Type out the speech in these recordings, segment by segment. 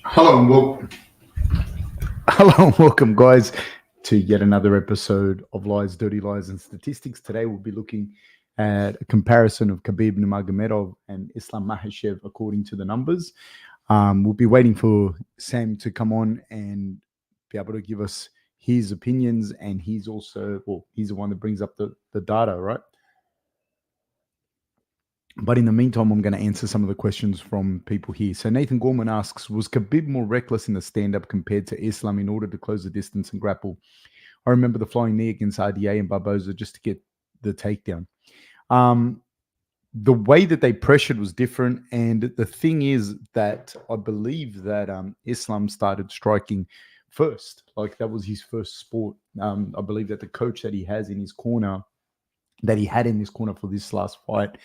Hello and welcome. Hello and welcome, guys, to yet another episode of Lies, Dirty Lies, and Statistics. Today we'll be looking at a comparison of Khabib Nurmagomedov and Islam Makhachev according to the numbers. We'll be waiting for Sam to come on and be able to give us his opinions, and he's the one that brings up the data, right? But in the meantime, I'm going to answer some of the questions from people here. So Nathan Gorman asks, was Khabib more reckless in the stand-up compared to Islam in order to close the distance and grapple? I remember the flying knee against RDA and Barboza just to get the takedown. The way that they pressured was different. And the thing is that I believe that Islam started striking first. Like that was his first sport. I believe that the coach that he has in his corner, that he had in this corner for this last fight,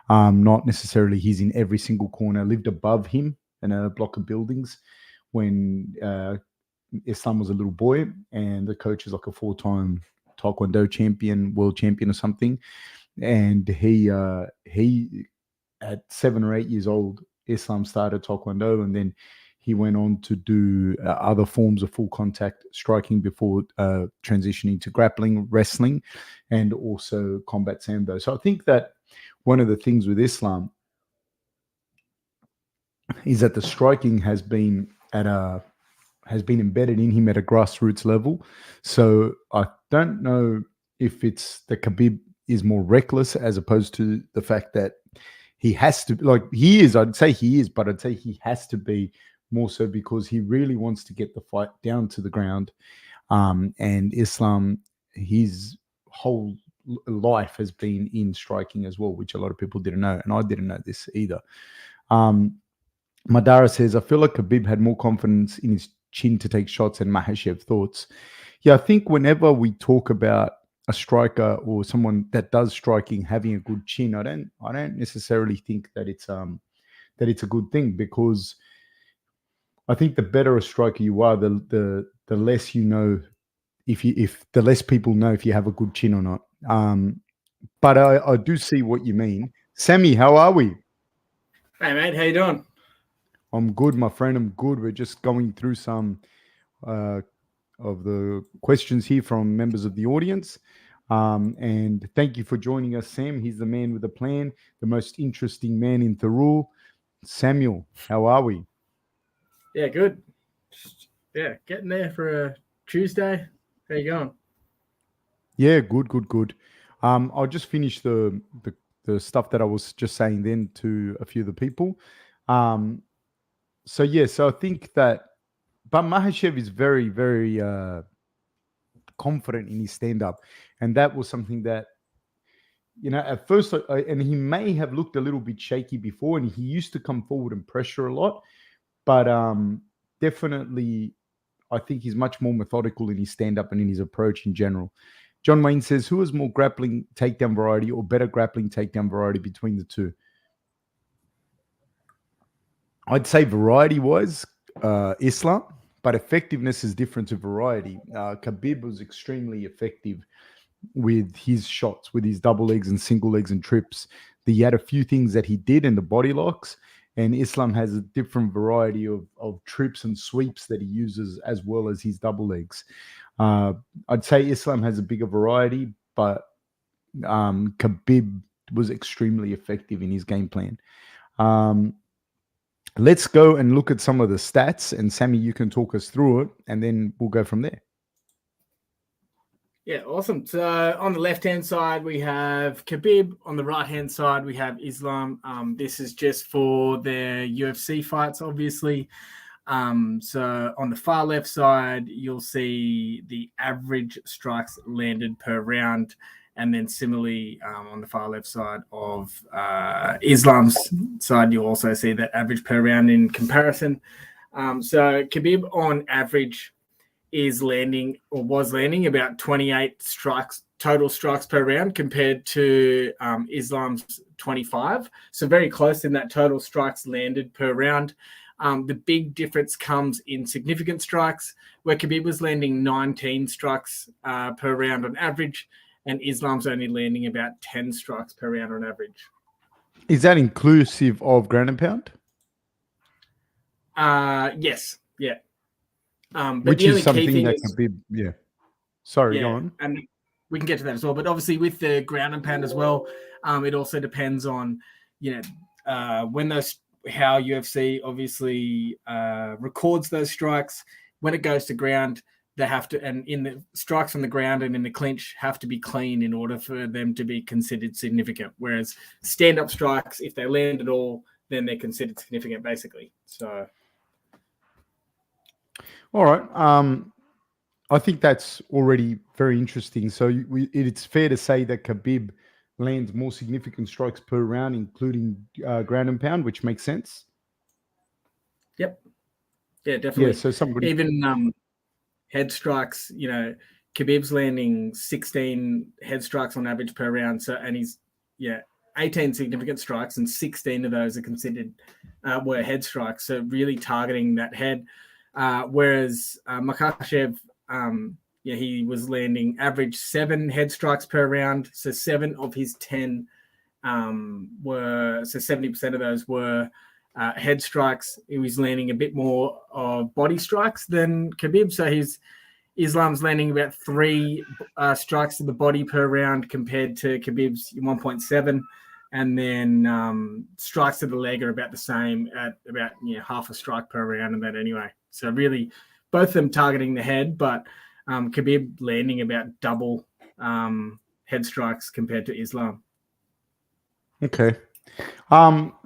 not necessarily he's in every single corner, lived above him in a block of buildings when Islam was a little boy, and the coach is like a 4-time Taekwondo champion, world champion or something. And he at 7 or 8 years old, Islam started Taekwondo, and then he went on to do other forms of full contact striking before transitioning to grappling, wrestling, and also combat sambo. So I think that one of the things with Islam is that the striking has been embedded in him at a grassroots level. So I don't know if it's that Khabib is more reckless as opposed to the fact that he has to, like he is, I'd say he is, but I'd say he has to be more so because he really wants to get the fight down to the ground. And Islam, his whole life has been in striking as well, which a lot of people didn't know. And I didn't know this either. Madara says, I feel like Khabib had more confidence in his chin to take shots than Makhachev. Thoughts? Yeah, I think whenever we talk about a striker or someone that does striking having a good chin, I don't necessarily think that it's a good thing, because I think the better a striker you are, the less you know if the less people know if you have a good chin or not. But I do see what you mean. Sammy, how are we? Hey mate, how you doing? I'm good, my friend. I'm good. We're just going through some of the questions here from members of the audience. And thank you for joining us, Sam. He's the man with a plan, the most interesting man in Thurul. Samuel, how are we? Yeah, good. Yeah, getting there for a Tuesday. How you going? Yeah, good. I'll just finish the stuff that I was just saying then to a few of the people. So I think that, but Makhachev is very, very confident in his stand-up, and that was something that, at first, and he may have looked a little bit shaky before, and he used to come forward and pressure a lot, but definitely, I think he's much more methodical in his stand-up and in his approach in general. John Wayne says, who is more grappling takedown variety or better grappling takedown variety between the two? I'd say variety-wise, Islam, but effectiveness is different to variety. Khabib was extremely effective with his shots, with his double legs and single legs and trips. He had a few things that he did in the body locks, and Islam has a different variety of trips and sweeps that he uses, as well as his double legs. I'd say Islam has a bigger variety, but Khabib was extremely effective in his game plan. Let's go and look at some of the stats, and Sammy, you can talk us through it, and then we'll go from there. Yeah, awesome. So on the left-hand side, we have Khabib. On the right-hand side, we have Islam. This is just for their UFC fights, obviously. So on the far left side, you'll see the average strikes landed per round. And then similarly, on the far left side of Islam's side, you'll also see that average per round in comparison. So Khabib on average was landing about 28 total strikes per round compared to Islam's 25. So very close in that total strikes landed per round. The big difference comes in significant strikes, where Khabib was landing 19 strikes per round on average, and Islam's only landing about 10 strikes per round on average. Is that inclusive of ground and pound? Yes, yeah. But Which the is only key something thing that is, Khabib, Sorry, go yeah, on. and we can get to that as well. But obviously, with the ground and pound as well, it also depends on, when those how UFC obviously records those strikes. When it goes to ground, they have to, and in the strikes on the ground and in the clinch have to be clean in order for them to be considered significant. Whereas stand-up strikes, if they land at all, then they're considered significant, basically. So, All right. I think that's already very interesting. So it's fair to say that Khabib lands more significant strikes per round, including ground and pound, which makes sense. yep, yeah, Yeah. definitely. So somebody. Even head strikes, Khabib's landing 16 head strikes on average per round. So, and he's 18 significant strikes, and 16 of those are considered were head strikes. So really targeting that head. Whereas Makhachev, he was landing average 7 head strikes per round. So 7 of his 10 were, so 70% of those were head strikes. He was landing a bit more of body strikes than Khabib. So Islam's landing about 3 strikes to the body per round compared to Khabib's 1.7. And then strikes to the leg are about the same at about half a strike per round and that anyway. So really, both of them targeting the head, but Khabib landing about double head strikes compared to Islam. Okay.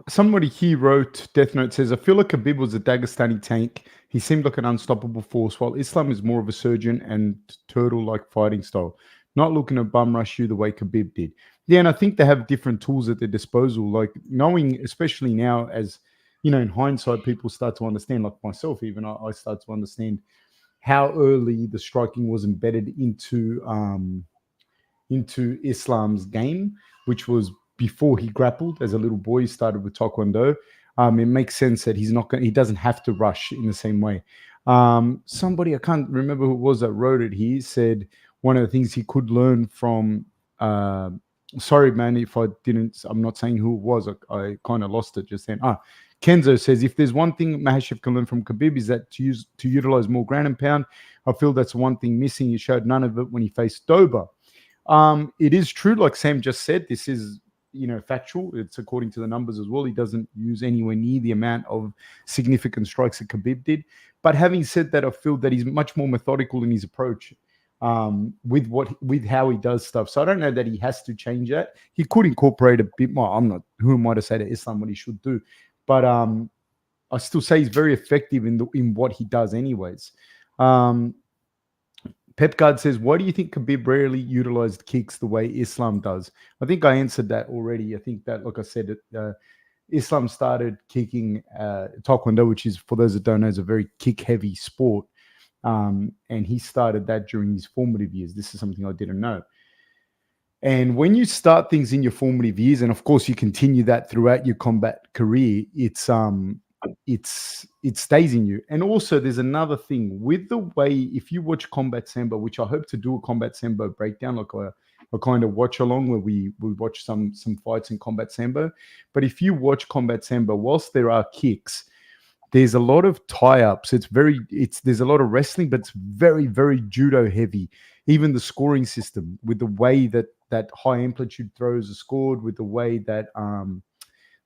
Somebody here wrote, Death Note says, I feel like Khabib was a Dagestani tank. He seemed like an unstoppable force, while Islam is more of a surgeon and turtle-like fighting style. Not looking to bum rush you the way Khabib did. Yeah, and I think they have different tools at their disposal. Like knowing, especially now, as in hindsight, people start to understand. Like myself, even I start to understand how early the striking was embedded into Islam's game, which was before he grappled as a little boy. He started with Taekwondo. It makes sense that he doesn't have to rush in the same way. Somebody, I can't remember who it was that wrote it. He said one of the things he could learn from, sorry, man, if I'm not saying who it was. I kind of lost it just then. Kenzo says, if there's one thing Makhachev can learn from Khabib is that to utilize more ground and pound. I feel that's one thing missing. He showed none of it when he faced Dober. It is true, like Sam just said, this is factual. It's according to the numbers as well. He doesn't use anywhere near the amount of significant strikes that Khabib did. But having said that, I feel that he's much more methodical in his approach with how he does stuff. So I don't know that he has to change that. He could incorporate a bit more. I'm not who am I to say to Islam what he should do, but I still say he's very effective in what he does, anyways. Pepgard says, why do you think Khabib rarely utilized kicks the way Islam does? I think I answered that already. I think that, like I said, Islam started kicking Taekwondo, which is, for those that don't know, is a very kick-heavy sport. And he started that during his formative years. This is something I didn't know. And when you start things in your formative years, and of course you continue that throughout your combat career, it stays in you. And also there's another thing with the way, if you watch Combat Sambo, which I hope to do a Combat Sambo breakdown, like a kind of watch along where we watch some fights in Combat Sambo. But if you watch Combat Sambo, whilst there are kicks, there's a lot of tie-ups. There's a lot of wrestling, but it's very, very judo heavy. Even the scoring system, with the way that high amplitude throws are scored, with the way that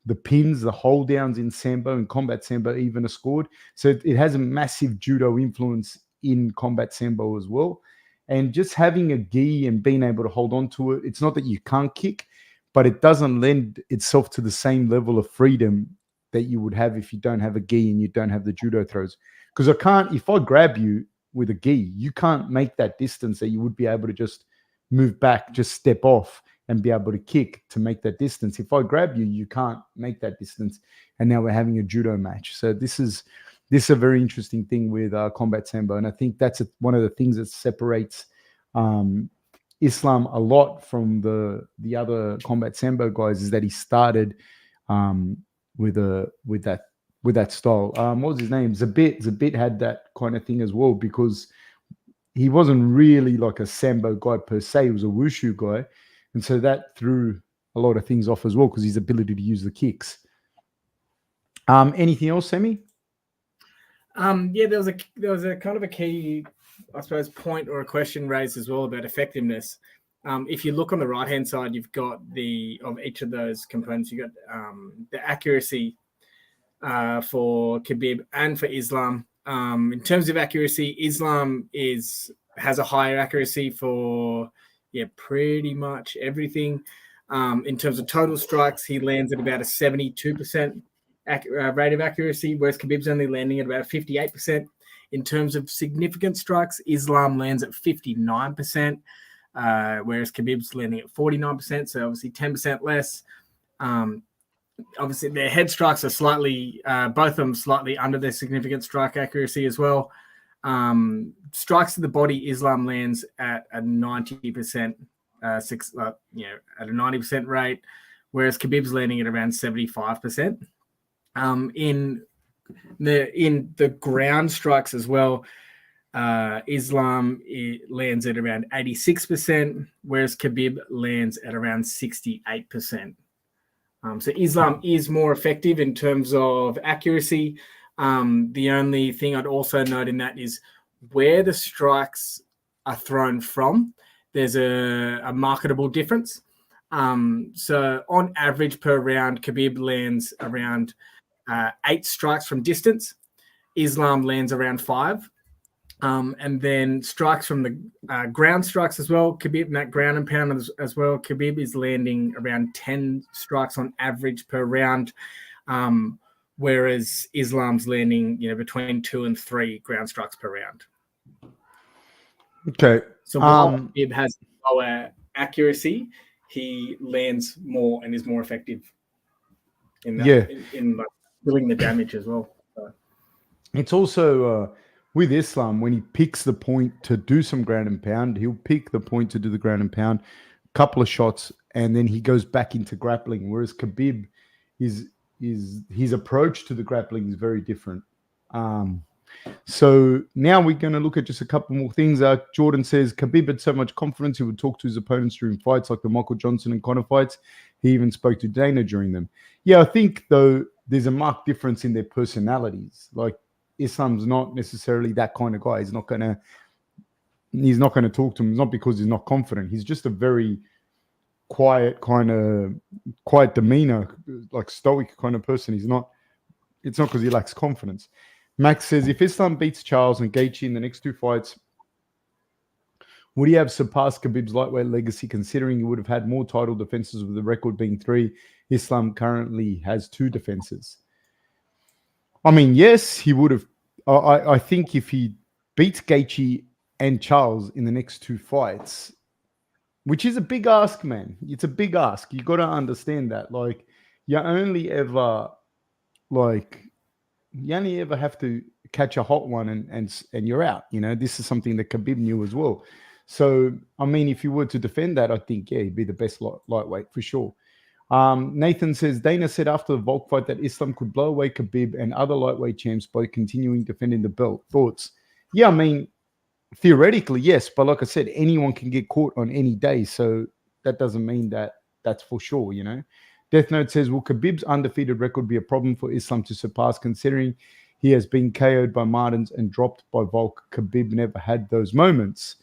the pins, the hold downs in Sambo and Combat Sambo even are scored. So it has a massive judo influence in Combat Sambo as well. And just having a gi and being able to hold on to it, it's not that you can't kick, but it doesn't lend itself to the same level of freedom that you would have if you don't have a gi and you don't have the judo throws. Because if I grab you with a gi, you can't make that distance that you would be able to just move back, just step off and be able to kick to make that distance. If I grab you, you can't make that distance. And now we're having a judo match. So this is a very interesting thing with Combat Sambo. And I think that's one of the things that separates Islam a lot from the other Combat Sambo guys, is that he started with that style. What was his name? Zabit had that kind of thing as well, because he wasn't really like a Sambo guy per se. He was a Wushu guy. And so that threw a lot of things off as well, because his ability to use the kicks. Anything else, Sammy? Yeah, there was a kind of a key, I suppose, point or a question raised as well about effectiveness. If you look on the right hand side, you've got of each of those components. You've got the accuracy for Khabib and for Islam. In terms of accuracy, Islam has a higher accuracy for pretty much everything. In terms of total strikes, he lands at about a 72% rate of accuracy, whereas Khabib's only landing at about 58%. In terms of significant strikes, Islam lands at 59%, whereas Khabib's landing at 49%, so obviously 10% less. Obviously, their head strikes are both of them slightly under their significant strike accuracy as well. Strikes to the body, Islam lands at a 90%, at a 90% rate, whereas Khabib's landing at around 75%. In the ground strikes as well, Islam lands at around 86%, whereas Khabib lands at around 68%. So Islam is more effective in terms of accuracy. The only thing I'd also note in that is where the strikes are thrown from, there's a marketable difference. So on average per round, Khabib lands around 8 strikes from distance. Islam lands around 5. And then strikes from the ground strikes as well. Khabib, in that ground and pound as well, Khabib is landing around 10 strikes on average per round, whereas Islam's landing between 2 and 3 ground strikes per round. Okay. So while Khabib has lower accuracy, he lands more and is more effective in that, in doing the damage as well. So. It's also with Islam, when he picks the point to do some ground and pound, he'll pick the point to do the ground and pound, couple of shots, and then he goes back into grappling. Whereas Khabib, his approach to the grappling is very different. So now we're going to look at just a couple more things. Jordan says Khabib had so much confidence he would talk to his opponents during fights like the Michael Johnson and Conor fights. He even spoke to Dana during them. Yeah, I think though there's a marked difference in their personalities. Like Islam's not necessarily that kind of guy. He's not going to talk to him. It's not because he's not confident. He's just a very quiet demeanor, like stoic kind of person. It's not because he lacks confidence. Max says, if Islam beats Charles and Gaethje in the next 2 fights, would he have surpassed Khabib's lightweight legacy, considering he would have had more title defenses with the record being 3? Islam currently has 2 defenses. I mean, yes, he would have. I think if he beats Gaethje and Charles in the next 2 fights, which is a big ask, man. It's a big ask. You got to understand that. Like, you only ever have to catch a hot one and you're out. This is something that Khabib knew as well. So, I mean, if you were to defend that, I think, he'd be the best lightweight for sure. Nathan says, Dana said after the Volk fight that Islam could blow away Khabib and other lightweight champs by continuing defending the belt. Thoughts? Yeah, I mean, theoretically, yes. But like I said, anyone can get caught on any day. So that doesn't mean that that's for sure, Death Note says, will Khabib's undefeated record be a problem for Islam to surpass, considering he has been KO'd by Martins and dropped by Volk? Khabib never had those moments.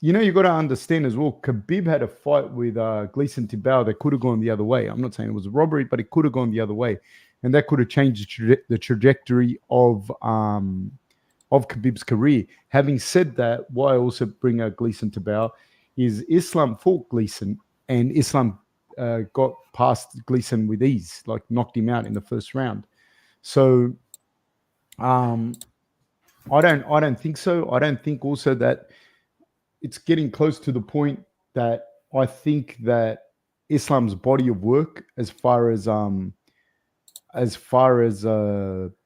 You've got to understand as well, Khabib had a fight with Gleison Tibau that could have gone the other way. I'm not saying it was a robbery, but it could have gone the other way. And that could have changed the trajectory of Khabib's career. Having said that, why I also bring out Gleison Tibau is Islam fought Gleison, and Islam got past Gleison with ease, like knocked him out in the first round. So I don't think so. I don't think also that it's getting close to the point that I think that Islam's body of work, as far as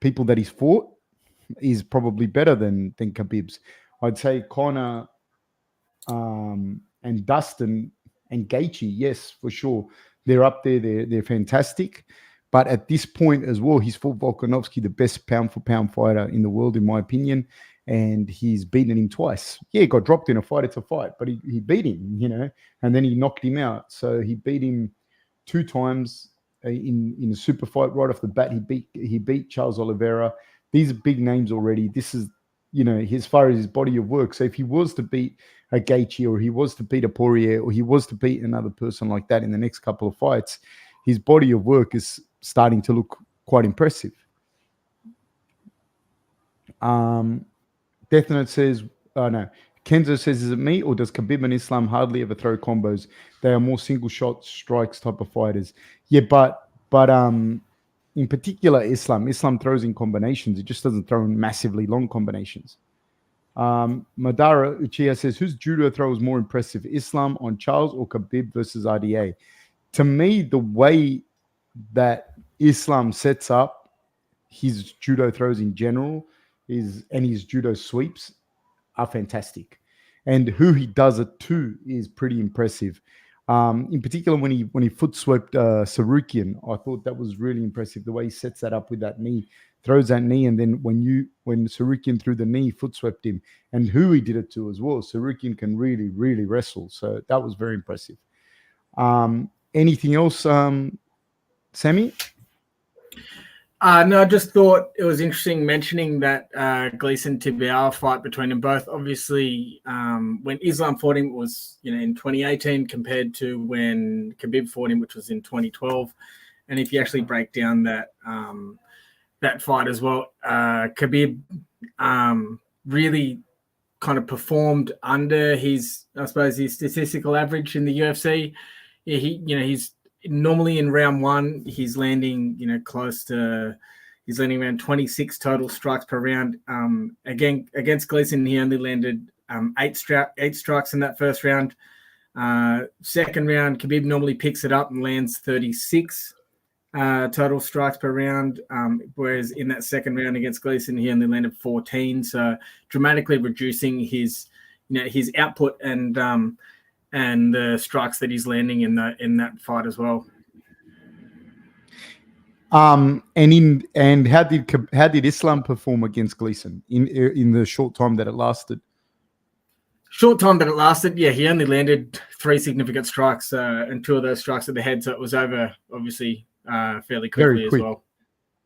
people that he's fought, is probably better than Khabib's. I'd say Conor and Dustin and Gaethje, yes, for sure. They're up there. They're fantastic. But at this point as well, he's fought Volkanovski, the best pound-for-pound fighter in the world, in my opinion, and he's beaten him twice. Yeah, he got dropped in a fight. It's a fight. But he beat him, and then he knocked him out. So he beat him 2 times in a super fight right off the bat. He beat Charles Oliveira. These are big names already. This is, as far as his body of work. So if he was to beat a Gaethje, or he was to beat a Poirier, or he was to beat another person like that in the next couple of fights, his body of work is starting to look quite impressive. Death Note says, no. Kenzo says, is it me, or does Khabib and Islam hardly ever throw combos? They are more single shot strikes type of fighters. Yeah, but in particular, Islam throws in combinations. It just doesn't throw in massively long combinations. Madara Uchiha says, whose judo throw is more impressive, Islam on Charles or Khabib versus RDA? To me, the way that Islam sets up his judo throws in general and his judo sweeps are fantastic, and who he does it to is pretty impressive. In particular, when he foot swept Sarukian, I thought that was really impressive. The way he sets that up with that knee, throws that knee, and then when Sarukian threw the knee, foot swept him, and who he did it to as well. Sarukian can really, really wrestle, so that was very impressive. Anything else, Sammy? No, I just thought it was interesting mentioning that Gleason-Tibau fight between them both. Obviously, when Islam fought him, it was in 2018 compared to when Khabib fought him, which was in 2012. And if you actually break down that fight as well, Khabib really kind of performed under his statistical average in the UFC. Yeah, he's normally in round one, he's landing, he's landing around 26 total strikes per round. Again, against Gleason, he only landed 8 strikes in that first round. Second round, Khabib normally picks it up and lands 36 total strikes per round, whereas in that second round against Gleason, he only landed 14. So dramatically reducing his output and the strikes that he's landing in that fight as well. And how did Islam perform against Gleason in the short time that it lasted? Short time that it lasted, yeah, he only landed 3 significant strikes, and 2 of those strikes at the head, so it was over obviously fairly quickly as well.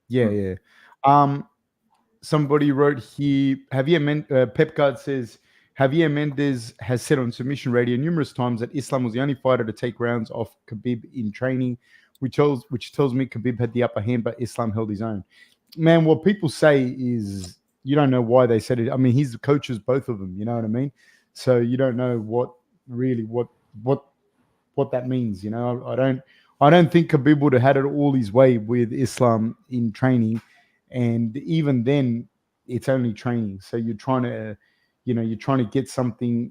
Yeah. Somebody wrote here, Pepcard says, Javier Mendez has said on Submission Radio numerous times that Islam was the only fighter to take rounds off Khabib in training, which tells me Khabib had the upper hand, but Islam held his own. Man, what people say is you don't know why they said it. I mean, he's the coaches, both of them. You know what I mean? So you don't know what that means. I don't think Khabib would have had it all his way with Islam in training, and even then, it's only training. So you're trying to get something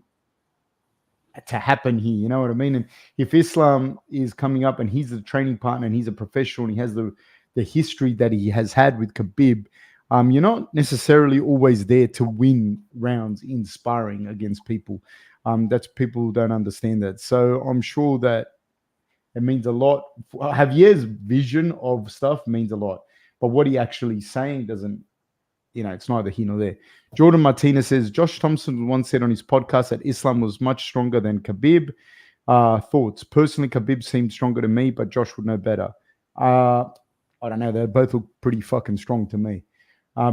to happen here. You know what I mean? And if Islam is coming up and he's a training partner and he's a professional and he has the history that he has had with Khabib, you're not necessarily always there to win rounds in sparring against people. That's people don't understand that. So I'm sure that it means a lot. Javier's vision of stuff means a lot, but what he actually saying doesn't. It's neither here nor there. Jordan Martinez says, Josh Thompson once said on his podcast that Islam was much stronger than Khabib. Thoughts? Personally, Khabib seemed stronger to me, but Josh would know better. I don't know. They both look pretty fucking strong to me.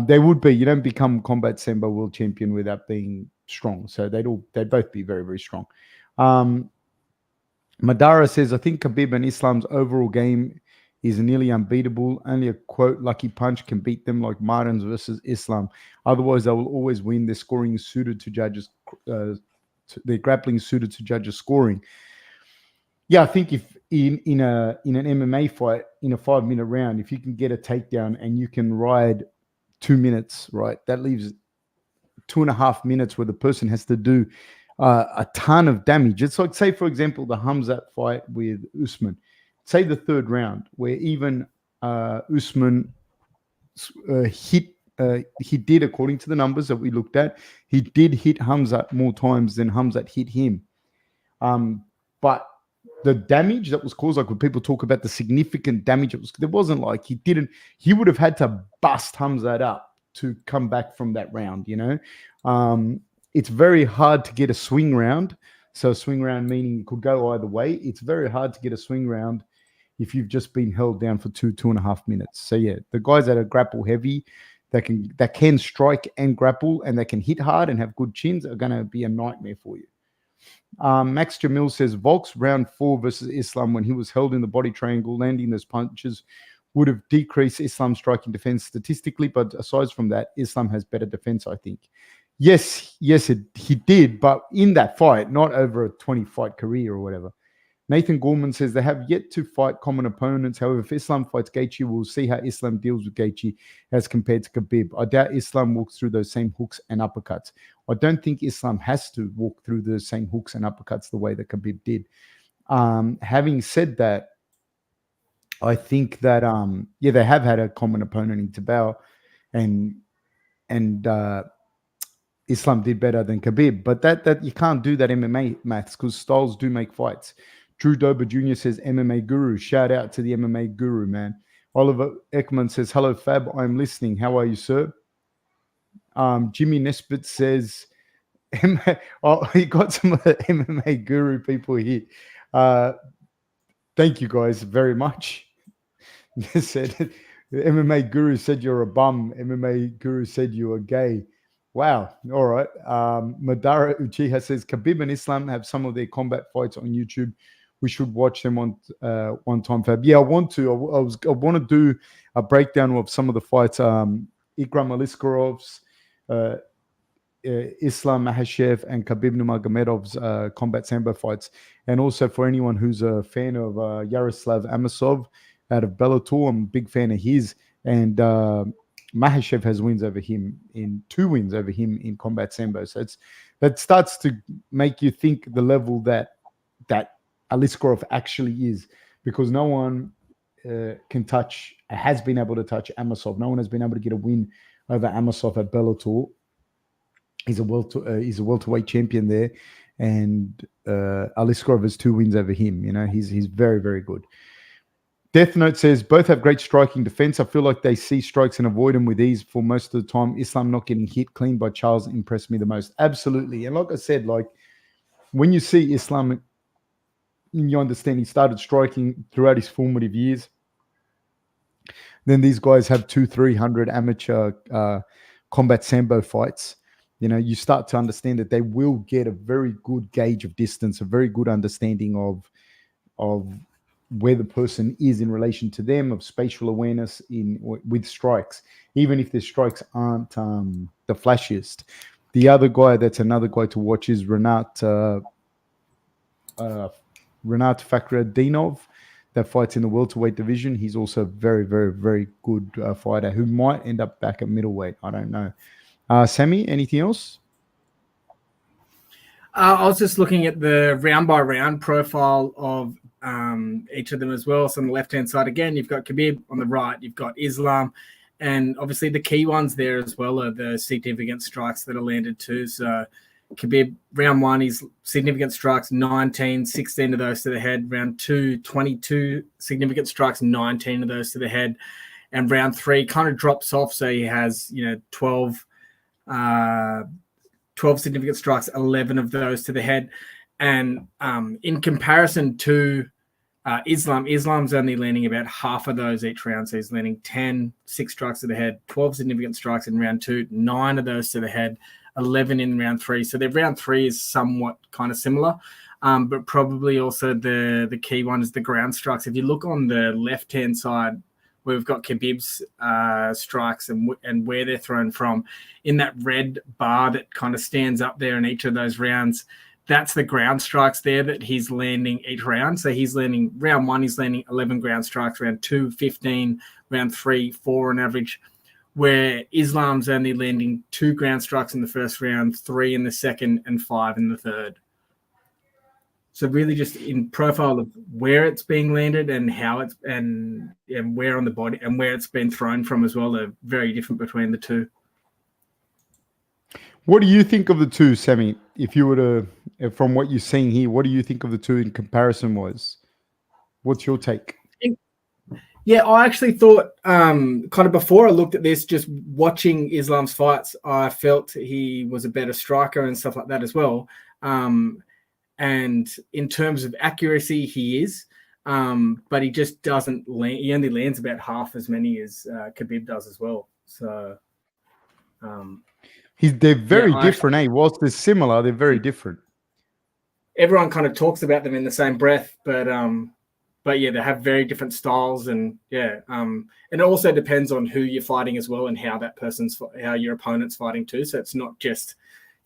They would be. You don't become combat sambo world champion without being strong. So they'd both be very, very strong. Madara says, I think Khabib and Islam's overall game is nearly unbeatable. Only a quote lucky punch can beat them, like Martins versus Islam. Otherwise, they will always win. Their scoring is suited to judges. Their grappling is suited to judges' scoring. Yeah, I think if in an MMA fight, in a 5-minute round, if you can get a takedown and you can ride 2 minutes, right, that leaves 2.5 minutes where the person has to do a ton of damage. It's like, say, for example, the Hamzat fight with Usman. Say the third round, where even Usman he did, according to the numbers that we looked at, he did hit Hamzat more times than Hamzat hit him. But the damage that was caused, like when people talk about the significant damage, there wasn't like he would have had to bust Hamzat up to come back from that round, It's very hard to get a swing round. So a swing round meaning it could go either way. It's very hard to get a swing round, if you've just been held down for 2.5 minutes. So yeah, the guys that are grapple heavy, that can strike and grapple, and that can hit hard and have good chins, are going to be a nightmare for you. Max Jamil says Volk's round 4 versus Islam, when he was held in the body triangle, landing those punches would have decreased Islam's striking defense statistically. But aside from that, Islam has better defense, I think. Yes, he did, but in that fight, not over a 20-fight career or whatever. Nathan Gorman says they have yet to fight common opponents. However, if Islam fights Gaethje, we'll see how Islam deals with Gaethje as compared to Khabib. I doubt Islam walks through those same hooks and uppercuts. I don't think Islam has to walk through the same hooks and uppercuts the way that Khabib did. Having said that, I think that they have had a common opponent in Tabao, and Islam did better than Khabib, but that you can't do that MMA maths, because styles do make fights. Drew Dober Jr. says MMA Guru. Shout out to the MMA Guru, man. Oliver Ekman says, hello, Fab. I'm listening. How are you, sir? Jimmy Nesbitt says, he got some of the MMA Guru people here. Thank you guys very much. Said, the MMA Guru said you're a bum. MMA Guru said you are gay. Wow. All right. Madara Uchiha says Khabib and Islam have some of their combat fights on YouTube. We should watch them on one time, Fab. Yeah, I want to. I want to do a breakdown of some of the fights. Ikram Aliskarov's, Islam Makhachev, and Khabib Nurmagomedov's combat sambo fights. And also for anyone who's a fan of Yaroslav Amosov out of Bellator, I'm a big fan of his. And Makhachev has 2 wins over him in combat sambo. So that starts to make you think the level that Aliskarov actually is, because no one has been able to touch Amosov. No one has been able to get a win over Amosov at Bellator. He's a welterweight champion there, and Aliskarov has 2 wins over him. You know, he's very, very good. Death Note says both have great striking defense. I feel like they see strikes and avoid them with ease for most of the time. Islam not getting hit clean by Charles impressed me the most. Absolutely. And like I said, like when you see Islam, you understand he started striking throughout his formative years. Then these guys have 200-300 amateur combat sambo fights. You know, you start to understand that they will get a very good gauge of distance, a very good understanding of where the person is in relation to them, of spatial awareness with strikes, even if their strikes aren't the flashiest. The other guy that's another guy to watch is Renat Fakhretdinov, that fights in the welterweight division. He's also a very, very, very good fighter who might end up back at middleweight. I don't know. Sammy, anything else? I was just looking at the round-by-round profile of each of them as well. So on the left-hand side, again, you've got Khabib. On the right, you've got Islam. And obviously the key ones there as well are the significant strikes that are landed too. So Khabib, round 1, his significant strikes, 19, 16 of those to the head. Round 2, 22 significant strikes, 19 of those to the head. And round 3 kind of drops off. So he has, 12 significant strikes, 11 of those to the head. And in comparison to Islam's only landing about half of those each round. So he's landing 6 strikes to the head, 12 significant strikes in round 2, 9 of those to the head, 11 in round 3. So their round 3 is somewhat kind of similar, but probably also the key one is the ground strikes. If you look on the left-hand side, where we've got Khabib's strikes and where they're thrown from, in that red bar that kind of stands up there in each of those rounds, that's the ground strikes there that he's landing each round. So he's landing, round 1, he's landing 11 ground strikes, round 2, 15, round 3, 4 on average, where Islam's only landing 2 ground strikes in the first round, 3 in the second, and 5 in the third. So really just in profile of where it's being landed and how it's and where on the body and where it's been thrown from as well are very different between the two. What do you think of the two, Sammy? If you were to, from what you're seeing here, what do you think of the two in comparison was? What's your take? Yeah, I actually thought kind of before I looked at this, just watching Islam's fights, I felt he was a better striker and stuff like that as well. And in terms of accuracy, he is. But he just doesn't land. He only lands about half as many as Khabib does as well. So they're very different, eh? Whilst they're similar, they're very different. Everyone kind of talks about them in the same breath, but yeah, they have very different styles, and and it also depends on who you're fighting as well, and how your opponent's fighting too. So it's not just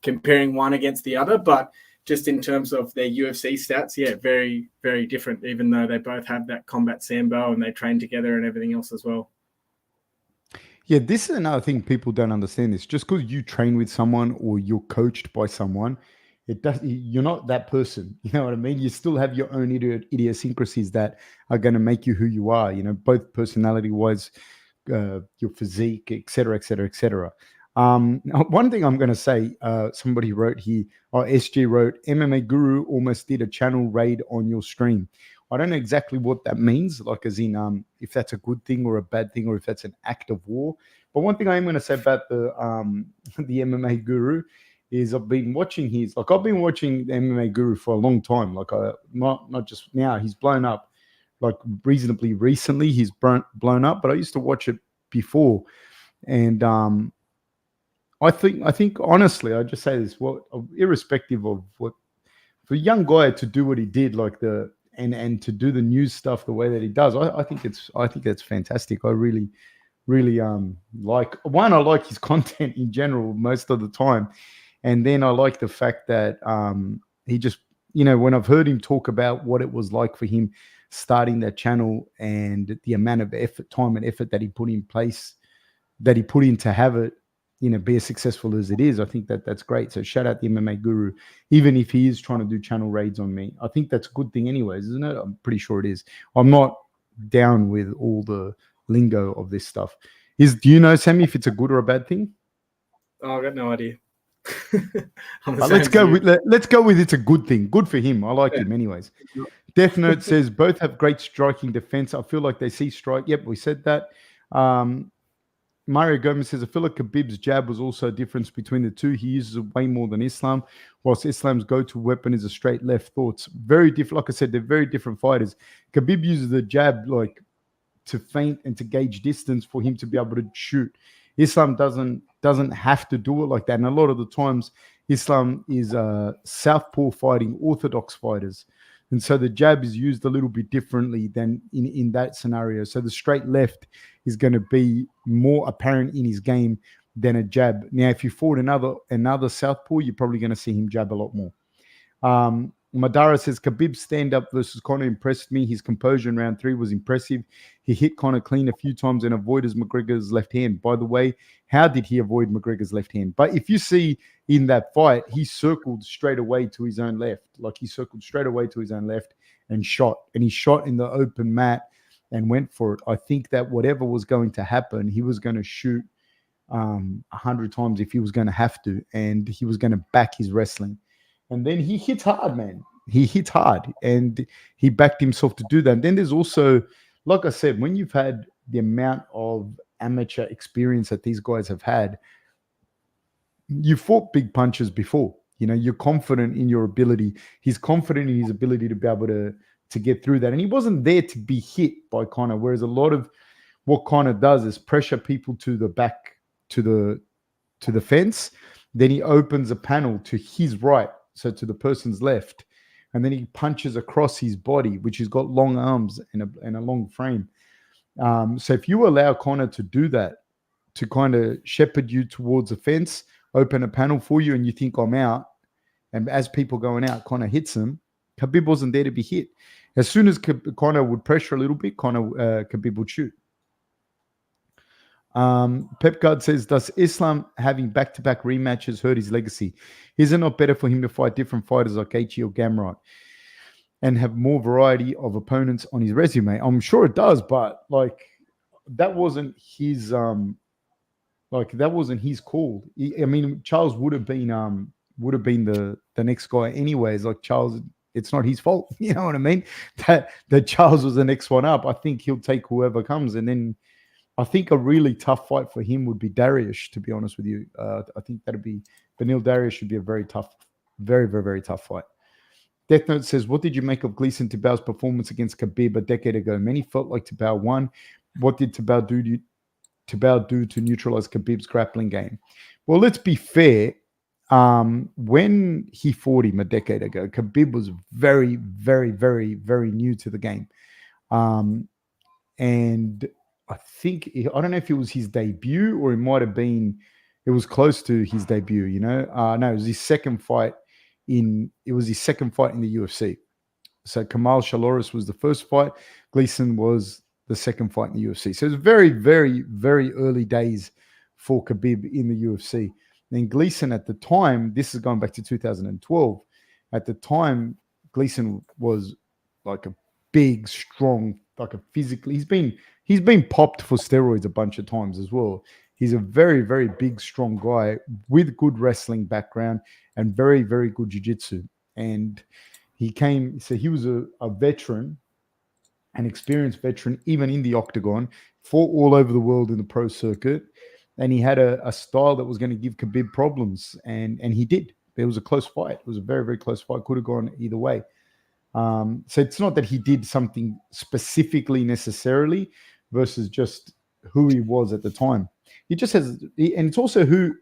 comparing one against the other, but just in terms of their UFC stats, very, very different, even though they both have that combat sambo and they train together and everything else as well. Yeah, this is another thing people don't understand. This just because you train with someone or you're coached by someone, you're not that person. You know what I mean? You still have your own idiosyncrasies that are going to make you who you are, both personality wise, your physique, etc., etc., etc. One thing I'm going to say, somebody wrote here, or SG wrote, MMA Guru almost did a channel raid on your stream. I don't know exactly what that means, like as in if that's a good thing or a bad thing, or if that's an act of war. But one thing I am going to say about the the MMA Guru is I've been watching I've been watching the MMA Guru for a long time. Like not just now. He's blown up like reasonably recently. He's blown up, but I used to watch it before, and I think honestly, I just say this: irrespective of what, for a young guy to do what he did, and to do the news stuff the way that he does, I think that's fantastic. I really I like his content in general most of the time, and then I like the fact that he just, when I've heard him talk about what it was like for him starting that channel and the amount of time and effort that he put in place, that he put in to have it, be as successful as it is. I think that's great. So shout out the MMA Guru, even if he is trying to do channel raids on me. I think that's a good thing anyways, isn't it? I'm pretty sure it is. I'm not down with all the lingo of this stuff. Do you know, Sammy, if it's a good or a bad thing? Oh, I've got no idea. Let's go with it's a good thing. Good for him. I like him anyways. Death Note says both have great striking defense. I feel like they see strike. Yep, we said that. Mario Gomez says, I feel like Khabib's jab was also a difference between the two. He uses it way more than Islam, whilst Islam's go-to weapon is a straight left. Thoughts? Very different. Like I said, they're very different fighters. Khabib uses the jab to feint and to gauge distance for him to be able to shoot. Islam doesn't have to do it like that. And a lot of the times, Islam is southpaw fighting orthodox fighters. And so the jab is used a little bit differently than in that scenario. So the straight left is going to be more apparent in his game than a jab. Now, if you fought another southpaw, you're probably going to see him jab a lot more. Madara says, Khabib's stand-up versus Conor impressed me. His composure in round 3 was impressive. He hit Conor clean a few times and avoided McGregor's left hand. By the way, how did he avoid McGregor's left hand? But if you see in that fight, he circled straight away to his own left. He circled straight away to his own left and shot. And he shot in the open mat and went for it. I think that whatever was going to happen, he was going to shoot 100 times if he was going to have to. And he was going to back his wrestling. And then he hits hard, man. He hits hard, and he backed himself to do that. And then there's also, like I said, when you've had the amount of amateur experience that these guys have had, you fought big punches before. You're confident in your ability. He's confident in his ability to be able to get through that. And he wasn't there to be hit by Conor, whereas a lot of what Conor does is pressure people to the back, to the fence. Then he opens a panel to his right, so to the person's left, and then he punches across his body, which has got long arms and a long frame. So if you allow Conor to do that, to kind of shepherd you towards the fence, open a panel for you, and you think I'm out, and as people going out, Conor hits him. Khabib wasn't there to be hit. As soon as Conor would pressure a little bit, Khabib would shoot. Pepgard says, does Islam having back-to-back rematches hurt his legacy? Is it not better for him to fight different fighters like Gaethje or Gamrot and have more variety of opponents on his resume? I'm sure it does, but that wasn't his call. Charles would have been the next guy anyways. Charles, it's not his fault. You know what I mean? That Charles was the next one up. I think he'll take whoever comes, and then I think a really tough fight for him would be Dariush, to be honest with you. I think that'd be Beneil Dariush should be a very tough, very, very, very tough fight. Death Note says, what did you make of Gleason Tibao's performance against Khabib a decade ago? Many felt like Tibao won. What did Tibao do to neutralize Khabib's grappling game? Well, let's be fair. When he fought him a decade ago, Khabib was very, very, very, very new to the game. And I think, I don't know if it was his debut or it might have been, it was close to his debut, you know? No, it was his second fight in the UFC. So Kamal Shaloris was the first fight. Gleason was the second fight in the UFC. So it's very, very, very early days for Khabib in the UFC. And Gleason at the time, this is going back to 2012. At the time, Gleason was like a big, strong, like a physically. He's been popped for steroids a bunch of times as well. He's a very, very big, strong guy with good wrestling background and very, very good jiu-jitsu. And he was a veteran, an experienced veteran, even in the octagon, fought all over the world in the pro circuit. And he had a style that was going to give Khabib problems. And he did. It was a close fight. It was a very, very close fight. Could have gone either way. So it's not that he did something specifically necessarily versus just who he was at the time. He just has, and it's also who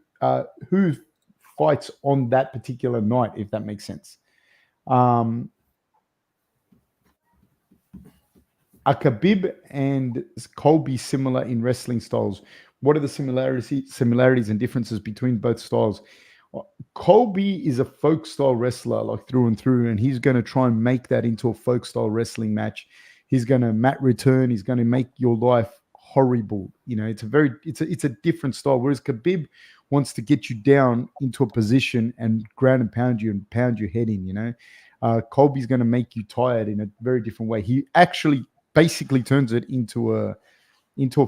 fights on that particular night, if that makes sense. Are Khabib and Colby similar in wrestling styles? What are the similarities and differences between both styles? Colby is a folk style wrestler, like through and through, and he's going to try and make that into a folk style wrestling match. He's going to mat return. He's going to make your life horrible. You know, it's a different style. Whereas Khabib wants to get you down into a position and ground and pound your head in. You know, Colby's going to make you tired in a very different way. He actually basically turns it into a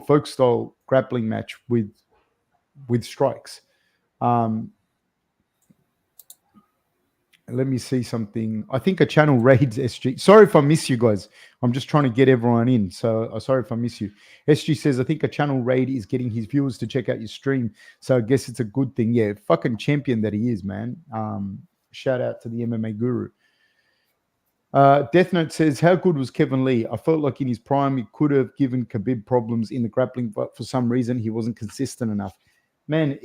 folk style grappling match with strikes. Let me see something. I think a channel raids SG. Sorry if I miss you guys. I'm just trying to get everyone in. So sorry if I miss you. SG says, I think a channel raid is getting his viewers to check out your stream. So I guess it's a good thing. Yeah, fucking champion that he is, man. Shout out to the MMA guru. Death Note says, how good was Kevin Lee? I felt like in his prime, he could have given Khabib problems in the grappling, but for some reason, he wasn't consistent enough. Man,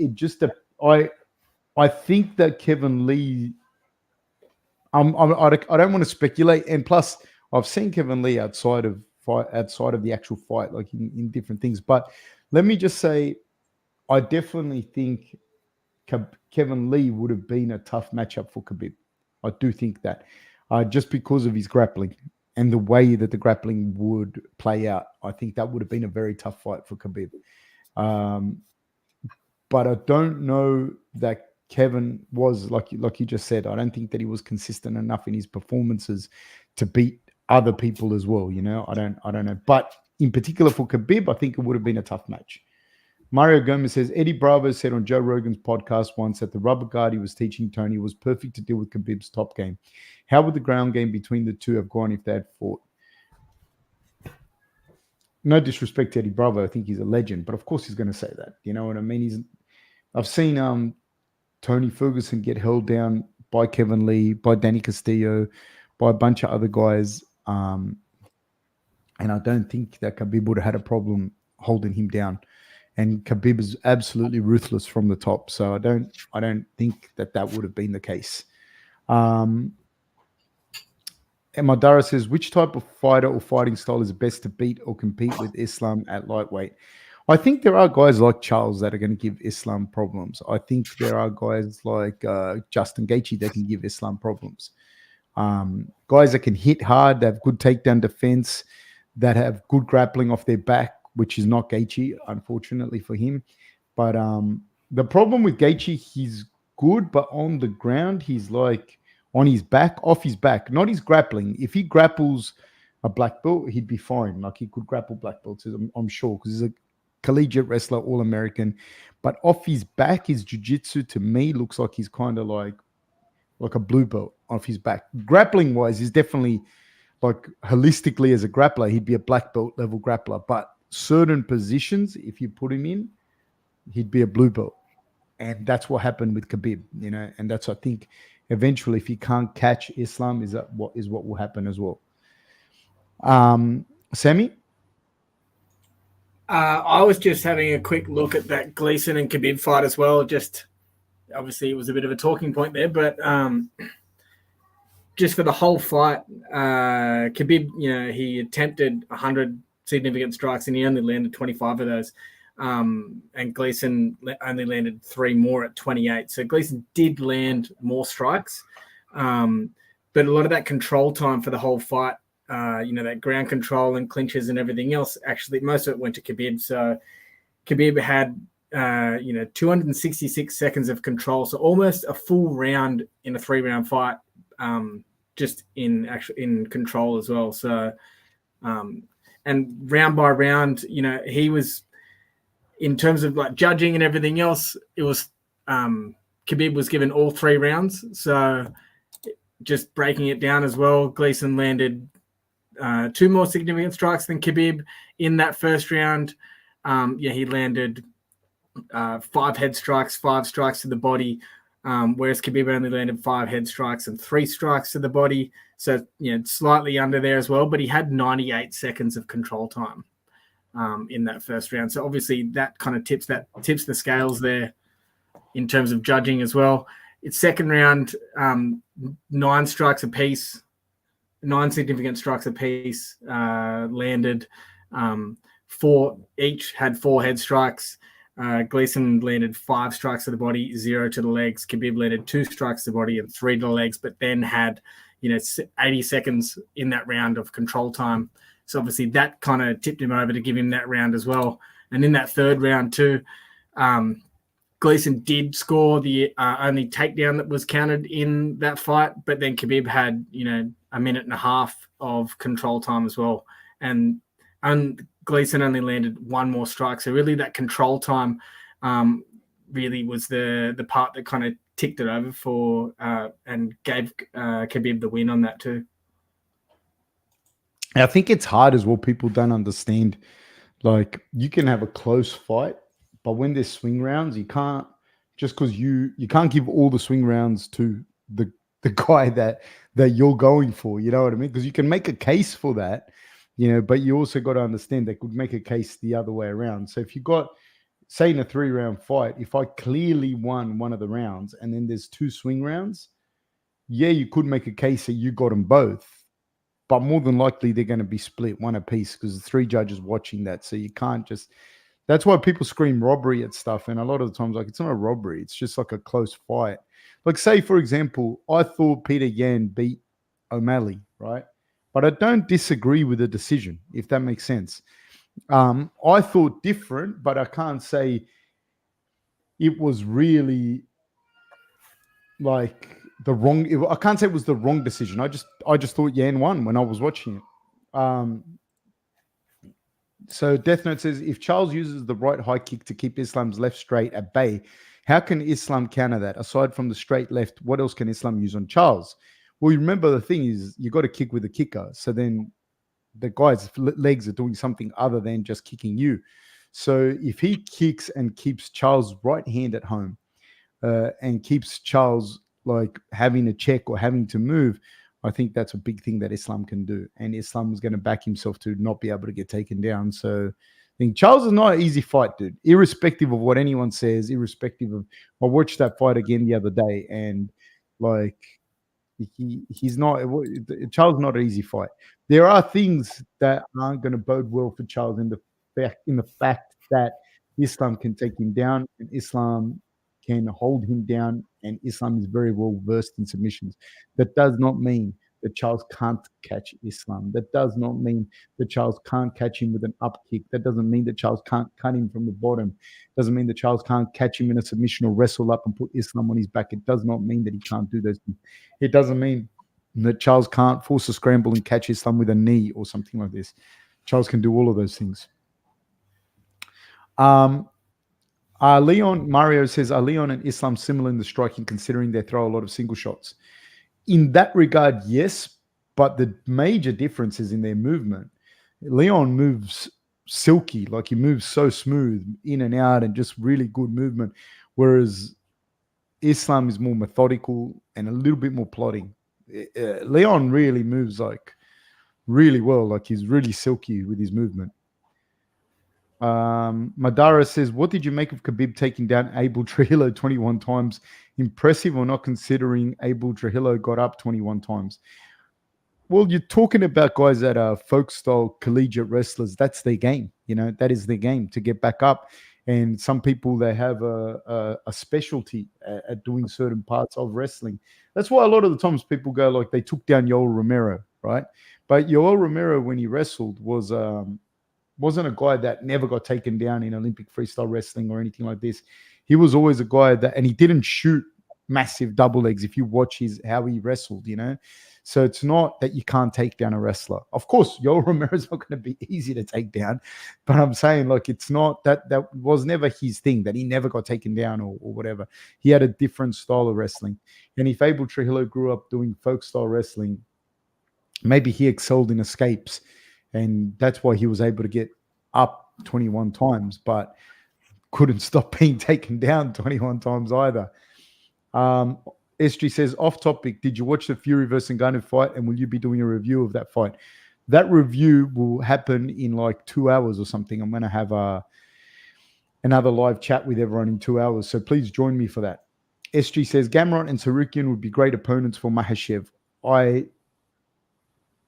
I think that Kevin Lee, I don't want to speculate. And plus, I've seen Kevin Lee outside of the actual fight, like in different things. But let me just say, I definitely think Kevin Lee would have been a tough matchup for Khabib. I do think that. Just because of his grappling and the way that the grappling would play out. I think that would have been a very tough fight for Khabib. But I don't know that Kevin was, like you just said, I don't think that he was consistent enough in his performances to beat other people as well. You know, I don't know. But in particular for Khabib, I think it would have been a tough match. Mario Gomez says, Eddie Bravo said on Joe Rogan's podcast once that the rubber guard he was teaching Tony was perfect to deal with Khabib's top game. How would the ground game between the two have gone if they had fought? No disrespect to Eddie Bravo. I think he's a legend, but of course he's going to say that. You know what I mean? I've seen Tony Ferguson get held down by Kevin Lee, by Danny Castillo, by a bunch of other guys. And I don't think that Khabib would have had a problem holding him down. And Khabib is absolutely ruthless from the top. So I don't think that would have been the case. And Madara says, which type of fighter or fighting style is best to beat or compete with Islam at lightweight? I think there are guys like Charles that are going to give Islam problems. I think there are guys like Justin Gaethje that can give Islam problems. Guys that can hit hard, that have good takedown defense, that have good grappling off their back, which is not Gaethje, unfortunately for him. But the problem with Gaethje, he's good, but on the ground, he's like on his back, off his back, not his grappling. If he grapples a black belt, he'd be fine. Like he could grapple black belts, I'm sure, because he's a collegiate wrestler, All-American. But off his back, his jiu-jitsu to me looks like he's kind of like a blue belt off his back. Grappling-wise, he's definitely, like holistically as a grappler, he'd be a black belt level grappler. But certain positions, if you put him in, he'd be a blue belt. And that's what happened with Khabib, you know, and that's, I think, eventually, if he can't catch Islam, is what will happen as well. Sammy? I was just having a quick look at that Gleason and Khabib fight as well. Just obviously it was a bit of a talking point there, but just for the whole fight, Khabib, he attempted 100 significant strikes and he only landed 25 of those. And Gleason only landed 3 more at 28. So Gleason did land more strikes. But a lot of that control time for the whole fight, that ground control and clinches and everything else, actually, most of it went to Khabib. So Khabib had, 266 seconds of control. So almost a full round in a 3-round fight, just in control as well. So, and round by round, he was, in terms of like judging and everything else, it was, Khabib was given all 3 rounds. So just breaking it down as well, Gleason landed 2 more significant strikes than Khabib in that first round. He landed 5 head strikes, 5 strikes to the body, whereas Khabib only landed 5 head strikes and 3 strikes to the body. So, slightly under there as well, but he had 98 seconds of control time in that first round. So obviously that kind of tips the scales there in terms of judging as well. Its second round, 9 strikes apiece, 9 significant strikes apiece landed. 4 each had 4 head strikes. Gleason landed 5 strikes to the body, 0 to the legs. Khabib landed 2 strikes to the body and 3 to the legs, but then had 80 seconds in that round of control time. So obviously that kind of tipped him over to give him that round as well. And in that third round too, Gleason did score the only takedown that was counted in that fight, but then Khabib had, a minute and a half of control time as well. And Gleason only landed 1 more strike. So really that control time really was the part that kind of ticked it over for and gave Khabib the win on that too. I think it's hard as well. People don't understand. Like, you can have a close fight, but when there's swing rounds, you can't, just because you can't give all the swing rounds to the guy that you're going for. You know what I mean? Because you can make a case for that, but you also got to understand they could make a case the other way around. So if you got, say, in a 3-round fight, if I clearly won one of the rounds and then there's 2 swing rounds, yeah, you could make a case that you got them both. But more than likely, they're going to be split 1 apiece because the 3 judges watching that. So you can't just... That's why people scream robbery at stuff. And a lot of the times, like, it's not a robbery. It's just like a close fight. Like, say, for example, I thought Peter Yan beat O'Malley, right? But I don't disagree with the decision, if that makes sense. I thought different, but I can't say it was really like the wrong... I can't say it was the wrong decision. I just thought Yan won when I was watching it. So Death Note says, if Charles uses the right high kick to keep Islam's left straight at bay, how can Islam counter that? Aside from the straight left, what else can Islam use on Charles? Well, you remember the thing is you got to kick with a kicker. So then the guy's legs are doing something other than just kicking you. So if he kicks and keeps Charles' right hand at home and keeps Charles like having a check or having to move, I think that's a big thing that Islam can do. And Islam is going to back himself to not be able to get taken down. So I think Charles is not an easy fight, dude. Irrespective of what anyone says, irrespective of... I watched that fight again the other day, and like he's not... Charles is not an easy fight. There are things that aren't going to bode well for Charles in the fact that Islam can take him down and Islam can hold him down, and Islam is very well versed in submissions. That does not mean that Charles can't catch Islam. That does not mean that Charles can't catch him with an up kick. That doesn't mean that Charles can't cut him from the bottom. Doesn't mean that Charles can't catch him in a submission or wrestle up and put Islam on his back. It does not mean that he can't do those things. It doesn't mean that Charles can't force a scramble and catch Islam with a knee or something like this. Charles can do all of those things. Leon Mario says, are Leon and Islam similar in the striking, considering they throw a lot of single shots? In that regard, yes, but the major difference is in their movement. Leon moves silky, like he moves so smooth in and out and just really good movement, whereas Islam is more methodical and a little bit more plodding. Leon really moves like really well. Like he's really silky with his movement. Madara says, what did you make of Khabib taking down Abel Trujillo 21 times? Impressive or not, considering Abel Trujillo got up 21 times? Well, you're talking about guys that are folk style collegiate wrestlers. That's their game. You know, that is their game, to get back up. And some people, they have a specialty at doing certain parts of wrestling. That's why a lot of the times people go like they took down Yoel Romero, right? But Yoel Romero, when he wrestled, wasn't a guy that never got taken down in Olympic freestyle wrestling or anything like this. He was always a guy that, and he didn't shoot massive double legs if you watch how he wrestled, you know. So it's not that you can't take down a wrestler. Of course, Yoel Romero's not going to be easy to take down, but I'm saying like it's not that was never his thing, that he never got taken down or whatever. He had a different style of wrestling. And if Abel Trujillo grew up doing folk style wrestling, maybe he excelled in escapes, and that's why he was able to get up 21 times, but couldn't stop being taken down 21 times either. SG says, off topic, did you watch the Fury versus Ngannou fight, and will you be doing a review of that fight? That review will happen in like 2 hours or something. I'm going to have another live chat with everyone in 2 hours, so please join me for that. SG says, Gamrot and Sarukian would be great opponents for Makhachev. I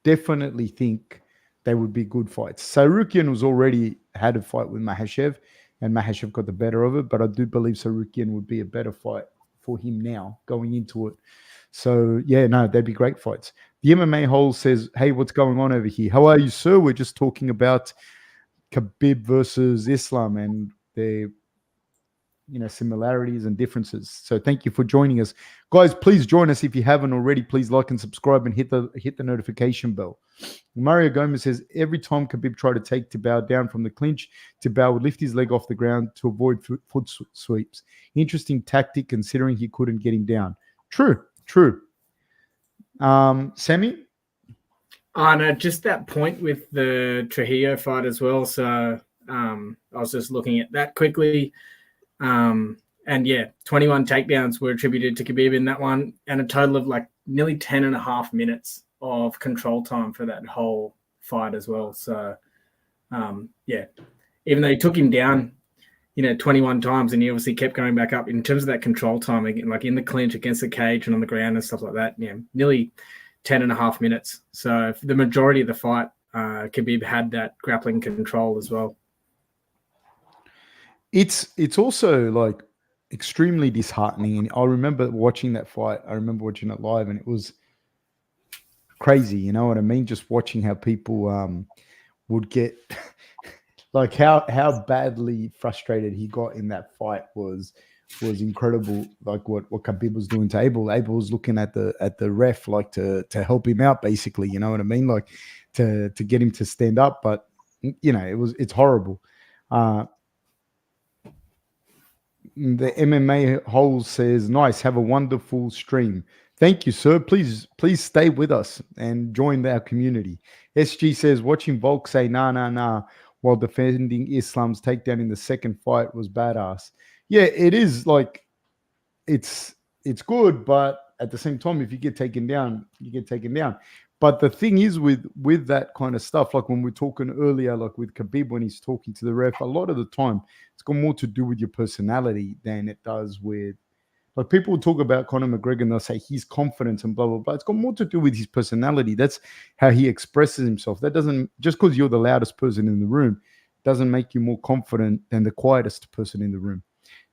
definitely think they would be good fights. Sarukian was already had a fight with Makhachev, and Makhachev got the better of it, but I do believe Sarukian would be a better fight for him now going into it. So yeah, no, they'd be great fights. The MMA Hole says, hey, what's going on over here? How are you, sir? We're just talking about Khabib versus Islam and their similarities and differences. So thank you for joining us, guys. Please join us if you haven't already. Please like and subscribe and hit the notification bell. Mario Gomez says, every time Khabib tried to take Tibau down from the clinch, Tibau would lift his leg off the ground to avoid foot sweeps. Interesting tactic considering he couldn't get him down. True. Sammy? Oh, no, just that point with the Trujillo fight as well. So I was just looking at that quickly. And yeah, 21 takedowns were attributed to Khabib in that one, and a total of like nearly 10 and a half minutes of control time for that whole fight as well. So yeah, even though he took him down, 21 times, and he obviously kept going back up in terms of that control time, again, like in the clinch against the cage and on the ground and stuff like that. Yeah, nearly 10 and a half minutes. So for the majority of the fight, Khabib had that grappling control as well. It's also like extremely disheartening. And I remember watching that fight. I remember watching it live, and it was crazy. You know what I mean? Just watching how people would get like how badly frustrated he got in that fight was incredible. Like what Khabib was doing to Abel. Abel was looking at the ref like to help him out, basically. You know what I mean? Like to get him to stand up. But it's horrible. The MMA Hole says, nice, have a wonderful stream. Thank you, sir. Please stay with us and join our community. SG says, watching Volk say nah while defending Islam's takedown in the second fight was badass. Yeah, it is. Like it's good, but at the same time, if you get taken down, you get taken down. But the thing is with that kind of stuff, like when we're talking earlier, like with Khabib, when he's talking to the ref, a lot of the time it's got more to do with your personality than it does with, like, people talk about Conor McGregor and they'll say he's confident and blah, blah, blah. It's got more to do with his personality. That's how he expresses himself. That doesn't, just because you're the loudest person in the room, doesn't make you more confident than the quietest person in the room.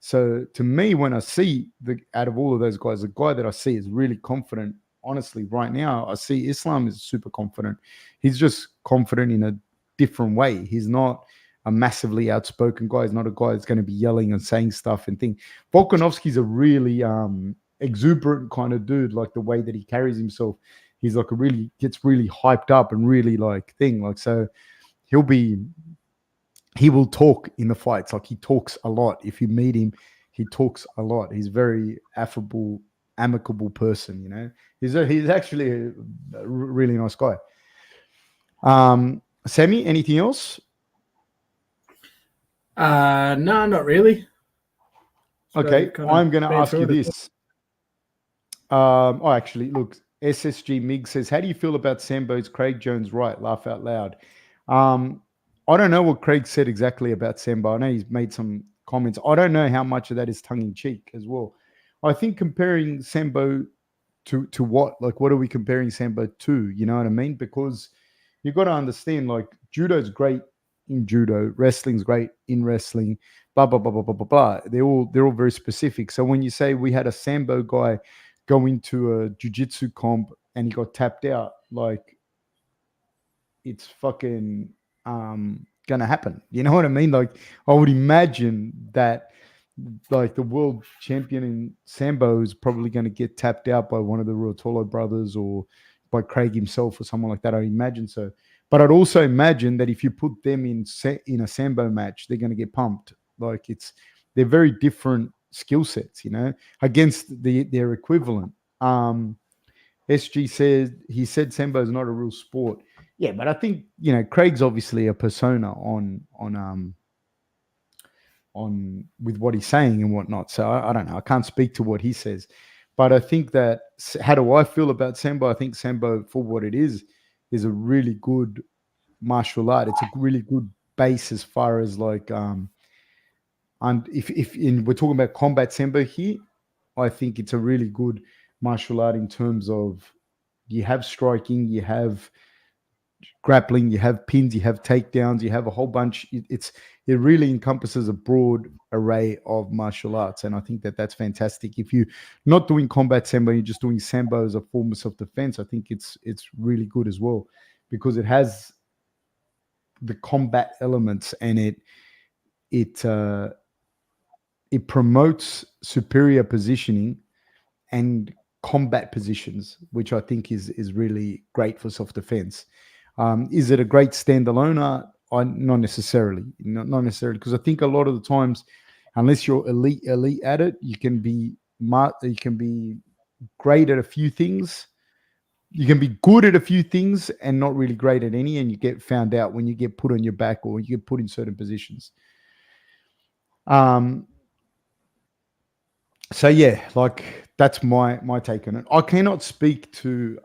So to me, when I see out of all of those guys, the guy that I see is really confident. Honestly, right now, I see Islam is super confident. He's just confident in a different way. He's not a massively outspoken guy. He's not a guy that's going to be yelling and saying stuff and things. Volkanovski's a really exuberant kind of dude, like the way that he carries himself. He's like gets really hyped up and really like thing. Like, so he will talk in the fights. Like, he talks a lot. If you meet him, he talks a lot. He's very affable, amicable person, you know. He's actually a really nice guy. Sammy, anything else? No, not really. Okay, kind I'm of going to been ask through you it as well. this. Actually, look, SSG Mig says, how do you feel about Sambo's Craig Jones right? Laugh out loud. I don't know what Craig said exactly about Sambo. I know he's made some comments. I don't know how much of that is tongue in cheek as well. I think comparing Sambo to what? Like, what are we comparing Sambo to? You know what I mean? Because you've got to understand, like, judo's great in judo, wrestling's great in wrestling, blah blah blah blah blah blah blah. They're all very specific. So when you say we had a Sambo guy go into a jiu-jitsu comp and he got tapped out, like, it's fucking gonna happen. You know what I mean? Like, I would imagine that, like, the world champion in Sambo is probably going to get tapped out by one of the Ruotolo brothers or by Craig himself or someone like that. I imagine so. But I'd also imagine that if you put them in a Sambo match, they're going to get pumped. Like, they're very different skill sets, you know, against their equivalent. SG says he said Sambo is not a real sport. Yeah, but I think, you know, Craig's obviously a persona on with what he's saying and whatnot. So I don't know. I can't speak to what he says, but I think that, how do I feel about Sambo? I think Sambo, for what it is a really good martial art. It's a really good base as far as, like, and if we're talking about combat Sambo here, I think it's a really good martial art in terms of, you have striking, you have grappling, you have pins, you have takedowns, you have a whole bunch. It really encompasses a broad array of martial arts, and I think that that's fantastic. If you're not doing combat sambo, you're just doing sambo as a form of self-defense, I think it's really good as well, because it has the combat elements, and it promotes superior positioning and combat positions, which I think is really great for self-defense. Is it a great standalone art? Not necessarily, not necessarily, because I think a lot of the times, unless you're elite at it, you can be great at a few things. You can be good at a few things and not really great at any, and you get found out when you get put on your back or you get put in certain positions. So yeah, like, that's my take on it. I cannot speak to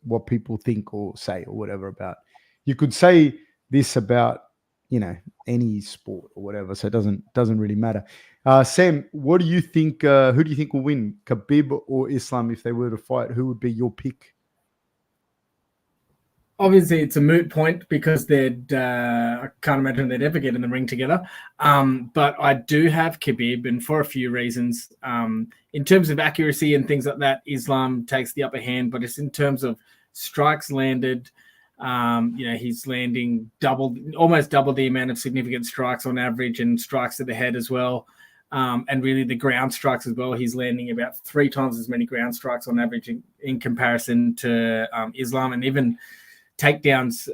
what people think or say or whatever about. You could say this about, you know, any sport or whatever, so it doesn't really matter. Sam, what do you think? Who do you think will win, Khabib or Islam, if they were to fight? Who would be your pick? Obviously, it's a moot point because I can't imagine they'd ever get in the ring together. But I do have Khabib, and for a few reasons. In terms of accuracy and things like that, Islam takes the upper hand, but it's in terms of strikes landed. You know, he's landing almost double the amount of significant strikes on average, and strikes to the head as well. And really the ground strikes as well. He's landing about 3 times as many ground strikes on average in comparison to Islam, and even takedowns,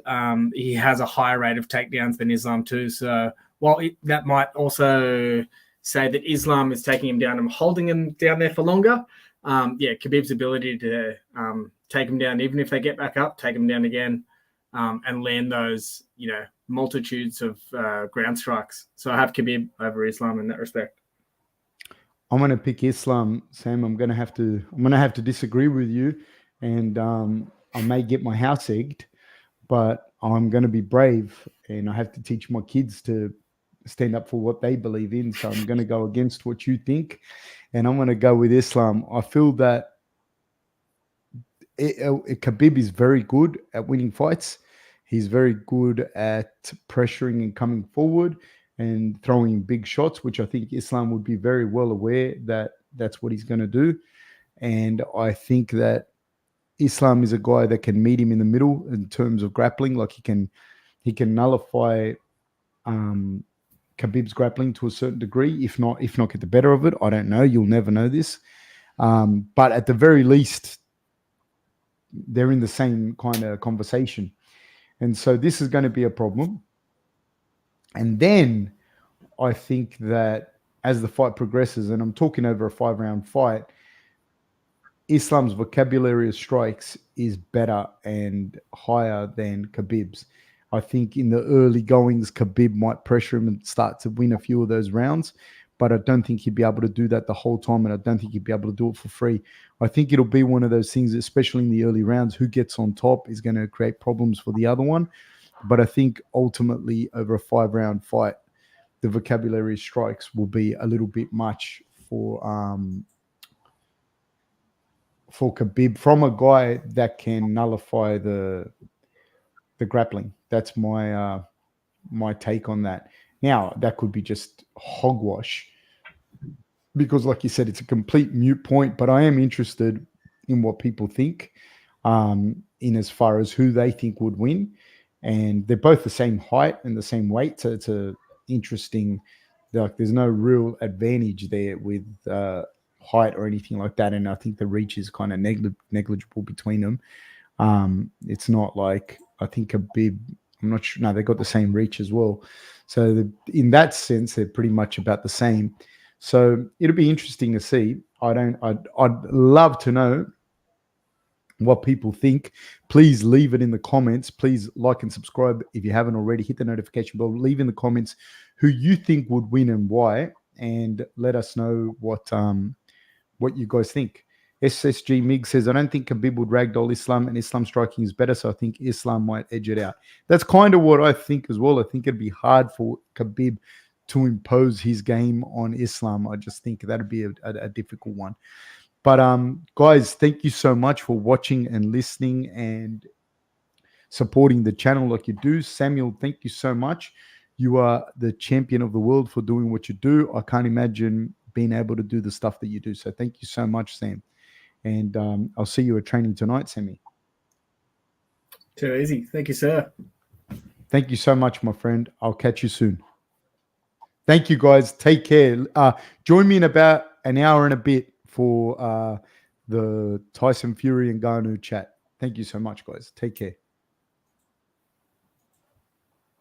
he has a higher rate of takedowns than Islam too. So while that might also say that Islam is taking him down and holding him down there for longer, Khabib's ability to take him down, even if they get back up, take him down again, and land those, you know, multitudes of ground strikes. So I have Khabib over Islam in that respect. I'm going to pick Islam, Sam. I'm going to have to disagree with you, and I may get my house egged, but I'm going to be brave, and I have to teach my kids to stand up for what they believe in. So I'm going to go against what you think, and I'm going to go with Islam. I feel that Khabib is very good at winning fights. He's very good at pressuring and coming forward and throwing big shots, which I think Islam would be very well aware that that's what he's going to do. And I think that Islam is a guy that can meet him in the middle in terms of grappling. Like, he can nullify Khabib's grappling to a certain degree, if not get the better of it. I don't know. You'll never know this. But at the very least, they're in the same kind of conversation. And so this is going to be a problem. And then I think that as the fight progresses, and I'm talking over a 5-round fight, Islam's vocabulary of strikes is better and higher than Khabib's. I think in the early goings, Khabib might pressure him and start to win a few of those rounds. but I don't think he'd be able to do that the whole time, and I don't think he'd be able to do it for free. I think it'll be one of those things, especially in the early rounds, who gets on top is going to create problems for the other one. But I think ultimately over a 5-round fight, the vocabulary strikes will be a little bit much for Khabib from a guy that can nullify the grappling. That's my my take on that. Now, that could be just hogwash because, like you said, it's a complete moot point, but I am interested in what people think in as far as who they think would win. And they're both the same height and the same weight, so it's a interesting, like there's no real advantage there with height or anything like that, and I think the reach is kind of negligible between them. It's not like, I think Khabib, I'm not sure, no, they've got the same reach as well, so in that sense they're pretty much about the same. So it'll be interesting to see. I'd love to know what people think. Please leave it in the comments. Please like and subscribe if you haven't already. Hit the notification bell. Leave in the comments who you think would win and why, and let us know what you guys think. SSG Mig says, I don't think Khabib would ragdoll Islam, and Islam striking is better, so I think Islam might edge it out. That's kind of what I think as well. I think it'd be hard for Khabib to impose his game on Islam. I just think that'd be a difficult one. But guys, thank you so much for watching and listening and supporting the channel like you do. Samuel, thank you so much. You are the champion of the world for doing what you do. I can't imagine being able to do the stuff that you do. So thank you so much, Sam. And I'll see you at training tonight, Sammy. Too easy. Thank you, sir. Thank you so much, my friend. I'll catch you soon. Thank you, guys. Take care. Join me in about an hour and a bit for the Tyson Fury and Ngannou chat. Thank you so much, guys. Take care.